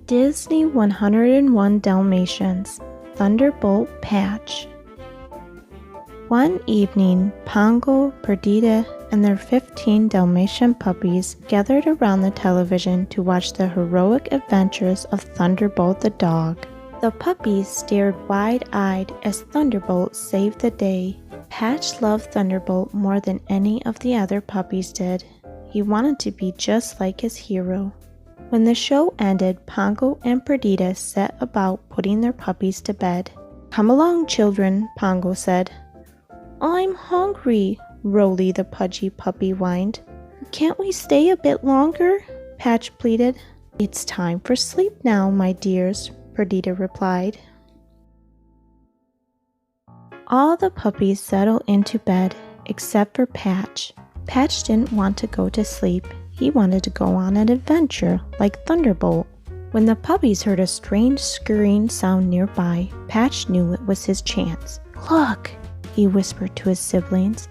Disney 101 Dalmatians, Thunderbolt Patch. One evening, Pongo, Perdita, and their 15 Dalmatian puppies gathered around the television to watch the heroic adventures of Thunderbolt the dog. The puppies stared wide-eyed as Thunderbolt saved the day. Patch loved Thunderbolt more than any of the other puppies did. He wanted to be just like his hero. When the show ended, Pongo and Perdita set about putting their puppies to bed. "Come along, children," Pongo said. "I'm hungry," Rolly the pudgy puppy whined. "Can't we stay a bit longer?" Patch pleaded. "It's time for sleep now, my dears," Perdita replied. All the puppies settled into bed, except for Patch. Patch didn't want to go to sleep. He wanted to go on an adventure, like Thunderbolt. When the puppies heard a strange scurrying sound nearby, Patch knew it was his chance. "Look," he whispered to his siblings.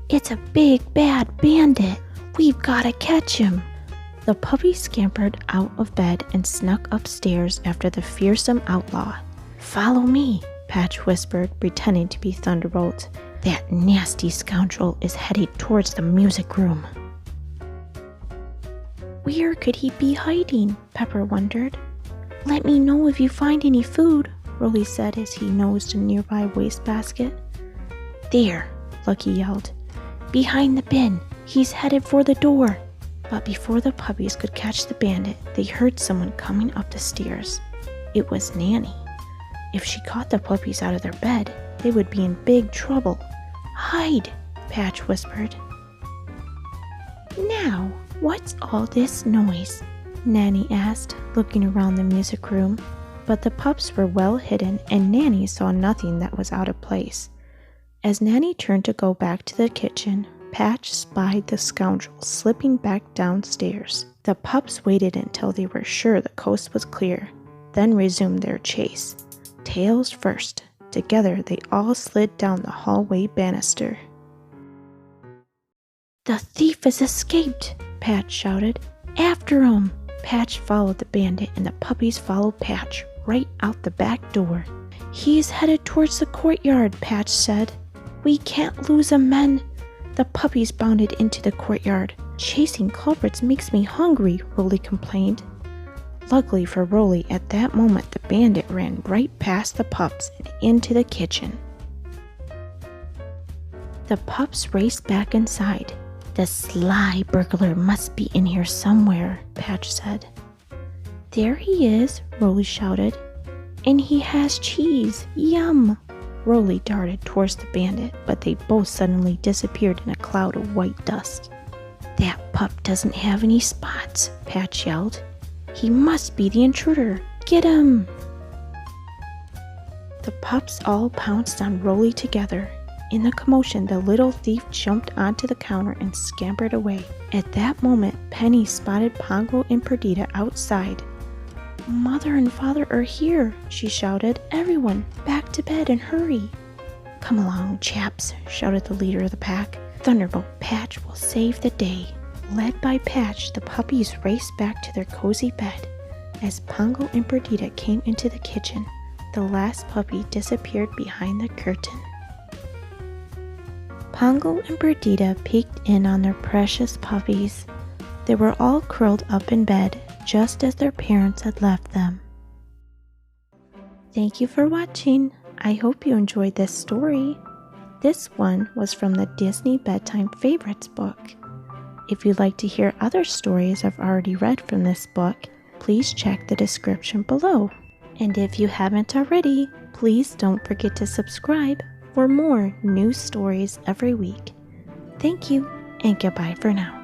"It's a big, bad bandit. We've got to catch him." The puppies scampered out of bed and snuck upstairs after the fearsome outlaw. "Follow me," Patch whispered, pretending to be Thunderbolt. "That nasty scoundrel is headed towards the music room." "Where could he be hiding?" Pepper wondered. "Let me know if you find any food," Rolly said as he nosed a nearby wastebasket. "There," Lucky yelled. "Behind the bin. He's headed for the door." But before the puppies could catch the bandit, they heard someone coming up the stairs. It was Nanny. If she caught the puppies out of their bed, they would be in big trouble. "Hide," Patch whispered. "Now, what's all this noise?" Nanny asked, looking around the music room. But the pups were well hidden, and Nanny saw nothing that was out of place. As Nanny turned to go back to the kitchen, Patch spied the scoundrel slipping back downstairs. The pups waited until they were sure the coast was clear, then resumed their chase. Tails first. Together they all slid down the hallway banister. "The thief has escaped!" Patch shouted. "After him!" Patch followed the bandit and the puppies followed Patch right out the back door. "He's headed towards the courtyard," Patch said. "We can't lose him, men." The puppies bounded into the courtyard. "Chasing culprits makes me hungry," Rolly complained. Luckily for Rolly, at that moment the bandit ran right past the pups and into the kitchen. The pups raced back inside. "The sly burglar must be in here somewhere," Patch said. "There he is," Rolly shouted. "And he has cheese. Yum!" Rolly darted towards the bandit, but they both suddenly disappeared in a cloud of white dust. "That pup doesn't have any spots," Patch yelled. "He must be the intruder. Get him!" The pups all pounced on Rolly together. In the commotion, the little thief jumped onto the counter and scampered away. At that moment, Penny spotted Pongo and Perdita outside. "Mother and Father are here," she shouted. "Everyone, back to bed and hurry." "Come along, chaps," shouted the leader of the pack. "Thunderbolt Patch will save the day." Led by Patch, the puppies raced back to their cozy bed. As Pongo and Perdita came into the kitchen, the last puppy disappeared behind the curtain. Pongo and Perdita peeked in on their precious puppies. They were all curled up in bed, just as their parents had left them. Thank you for watching. I hope you enjoyed this story. This one was from the Disney Bedtime Favorites book. If you'd like to hear other stories I've already read from this book, please check the description below. And if you haven't already, please don't forget to subscribe for more new stories every week. Thank you, and goodbye for now.